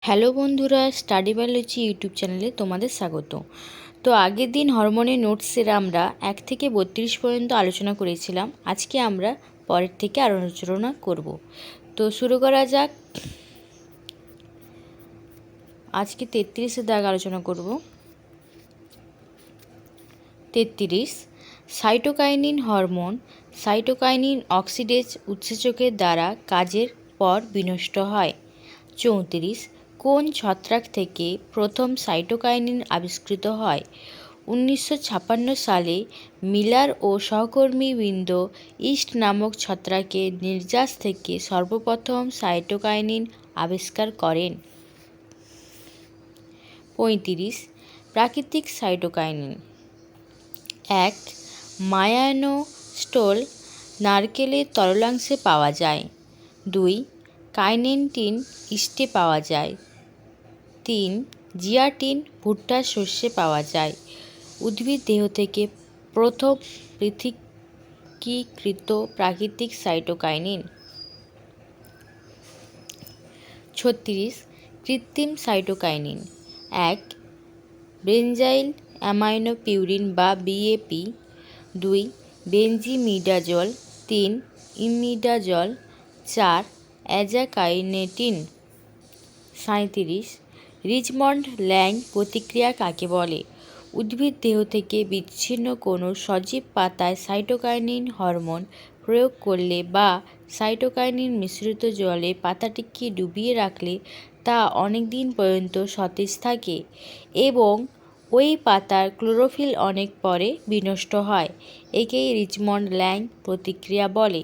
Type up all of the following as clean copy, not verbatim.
Hello বন্ধুরা, study biology YouTube চ্যানেলে তোমাদের স্বাগত। তো আগের দিন হরমোনের নোটসের আমরা 1 থেকে 32 পর্যন্ত আলোচনা করেছিলাম। আজকে আমরা পরের থেকে আলোচনা করব। তো শুরু করা যাক। আজকে 33 দাগ আলোচনা করব। 33 সাইটোকাইনিন হরমোন। সাইটোকাইনিন অক্সিডেজ উৎসেচকের দ্বারা কাজের পর বিনষ্ট হয়। 34 কোন ছত্রাক থেকে প্রথম সাইটোকাইনিন আবিষ্কৃত হয়? 1956 সালে মিলার ও সহকর্মীবৃন্দ ইস্ট নামক ছত্রাকের নির্যাস থেকে সর্বপ্রথম সাইটোকাইনিন আবিষ্কার করেন। 35 প্রাকৃতিক সাইটোকাইনিন। 1 মায়ানোস্টোল নারকেলের তরলাংশে পাওয়া যায়। 2 কাইনেন্টিন ইস্টে পাওয়া যায়। 3 জিয়াটিন ভুট্টার শস্যে পাওয়া যায়। উদ্ভিদ দেহ থেকে প্রথম পৃথকীকৃত প্রাকৃতিক সাইটোকাইনিন। 36 কৃত্রিম সাইটোকাইনিন। 1 বেনজাইল অ্যামাইনো পিউরিন বা বিএপি। 2 বেনজিমিডাজল। 3 ইমিডাজল। 4 অ্যাজাকাইনেটিন। 37 রিচমন্ড ল্যাং প্রতিক্রিয়া কাকে বলে? উদ্ভিদ দেহ থেকে বিচ্ছিন্ন কোনো সজীব পাতায় সাইটোকাইনিন হরমোন প্রয়োগ করলে বা সাইটোকাইনিন মিশ্রিত জলে পাতাটিকে ডুবিয়ে রাখলে তা অনেক দিন পর্যন্ত সতেজ থাকে এবং ওই পাতার ক্লোরোফিল অনেক পরে বিনষ্ট হয়। একেই রিচমন্ড ল্যাং প্রতিক্রিয়া বলে।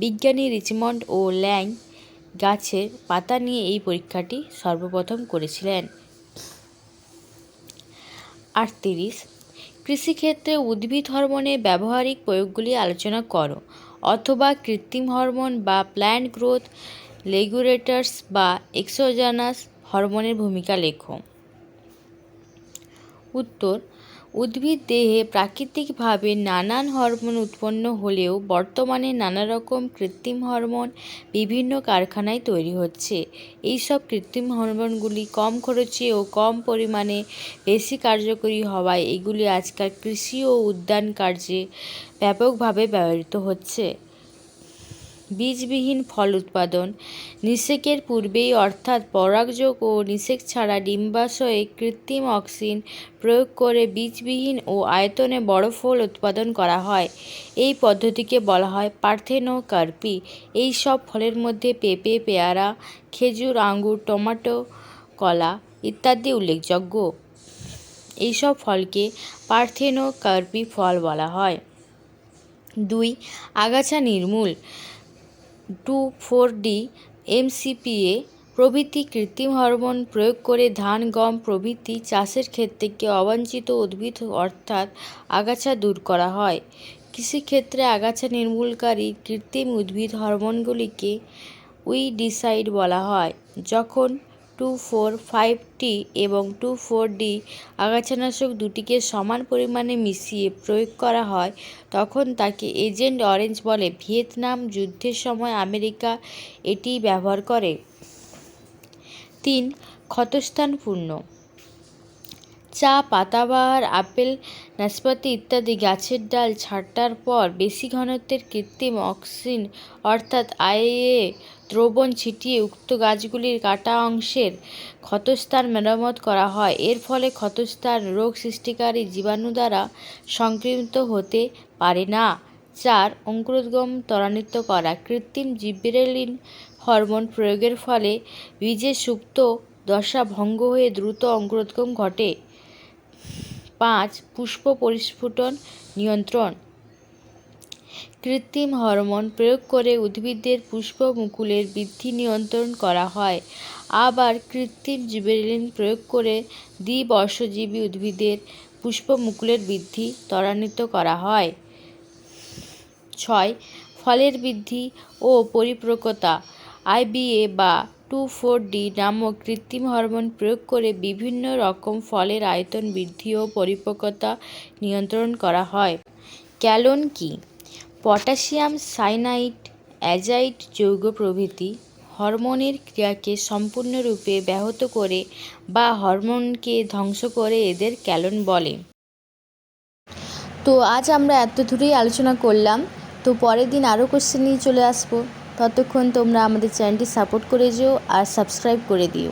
বিজ্ঞানী রিচমন্ড ও ল্যাং গাছের পাতা নিয়ে এই পরীক্ষাটি সর্বপ্রথম করেছিলেন। 38 কৃষিক্ষেত্রে উদ্ভিদ হরমোনের ব্যবহারিক প্রয়োগগুলি আলোচনা করো, অথবা কৃত্রিম হরমোন বা প্ল্যান্ট গ্রোথ রেগুলেটরস বা এক্সোজেনাস হরমোনের ভূমিকা লেখো। উত্তর, উদ্ভিদ দেহে প্রাকৃতিকভাবে নানান হরমোন উৎপন্ন হলেও বর্তমানে নানা রকম কৃত্রিম হরমোন বিভিন্ন কারখানায় তৈরি হচ্ছে। এইসব কৃত্রিম হরমোনগুলি কম খরচে ও কম পরিমাণে বেশি কার্যকরী হওয়ায় এগুলি আজকাল কৃষি ও উদ্যান কার্যে ব্যাপকভাবে ব্যবহৃত হচ্ছে। বীজবিহীন ফল উৎপাদন। নিষেকের পূর্বেই অর্থাৎ পরাগযোগ ও নিষেক ছাড়া ডিম্বাশয়ে কৃত্রিম অক্সিন প্রয়োগ করে বীজবিহীন ও আয়তনে বড় ফল উৎপাদন করা হয়। এই পদ্ধতিকে বলা হয় পার্থেনোকার্পি। এই সব ফলের মধ্যে পেঁপে, পেয়ারা, খেজুর, আঙ্গুর, টমেটো, কলা ইত্যাদি উল্লেখযোগ্য। এইসব ফলকে পার্থেনোকার্পি ফল বলা হয়। 2 আগাছা নির্মূল। 2,4-D MCPA প্রভৃতি কৃত্রিম হরমোন প্রয়োগ করে ধান, গম প্রভৃতি চাষের ক্ষেত থেকে অবাঞ্ছিত উদ্ভিদ অর্থাৎ আগাছা দূর করা হয়। কৃষিক্ষেত্রে আগাছা নির্মূলকারী কৃত্রিম উদ্ভিদ হরমোনগুলিকে উইডিসাইড বলা হয়। যখন 2,4,5-T এবং 2,4-D আগাছানাশক দুটিকে সমান পরিমাণে মিশিয়ে প্রয়োগ করা হয় তখন তাকে এজেন্ট অরেঞ্জ বলে। ভিয়েতনাম যুদ্ধের সময় আমেরিকা এটি ব্যবহার করে। 3 ক্ষতস্থানপূর্ণ। চা, পাতাবাহার, আপেল, নাশপাতি ইত্যাদি গাছের ডাল ছাঁটার পর বেশি ঘনত্বের কৃত্রিম অক্সিন অর্থাৎ আইএ দ্রবণ ছিটিয়ে উক্ত গাছগুলির কাটা অংশের ক্ষতস্থান মেরামত করা হয়। এর ফলে ক্ষতস্থান রোগ সৃষ্টিকারী জীবাণু দ্বারা সংক্রমিত হতে পারে না। 4 অঙ্কুরোদ্গম ত্বরান্বিত করা। কৃত্রিম জিবরেলিন হরমোন প্রয়োগের ফলে বীজের সুপ্ত দশা ভঙ্গ হয়ে দ্রুত অঙ্কুরোদ্গম ঘটে। 5 পুষ্প পরিস্ফুটন নিয়ন্ত্রণ। কৃত্রিম হরমোন প্রয়োগ করে উদ্ভিদের পুষ্পমুকুলের বৃদ্ধি নিয়ন্ত্রণ করা হয়। আবার কৃত্রিম জিবরেলিন প্রয়োগ করে দ্বিবর্ষজীবী উদ্ভিদের পুষ্পমুকুলের বৃদ্ধি ত্বরান্বিত করা হয়। 6 ফলের বৃদ্ধি ও পরিপক্বতা। IBA বা 2,4-D নামক কৃত্রিম হরমোন প্রয়োগ করে বিভিন্ন রকম ফলের আয়তন বৃদ্ধি ও পরিপক্বতা নিয়ন্ত্রণ করা হয়। ক্যালোন কি? পটাশিয়াম সায়ানাইড, অ্যাজাইড যৌগ প্রভৃতি হরমোনের ক্রিয়াকে সম্পূর্ণরূপে ব্যাহত করে বা হরমোনকে ধ্বংস করে এদের ক্যালন বলে। তো আজ আমরা এত দূরেই আলোচনা করলাম। তো পরের দিন আরও কোশ্চেন নিয়ে চলে আসবো। ততক্ষণ তোমরা আমাদের চ্যানেলটি সাপোর্ট করে যেও আর সাবস্ক্রাইব করে দিও।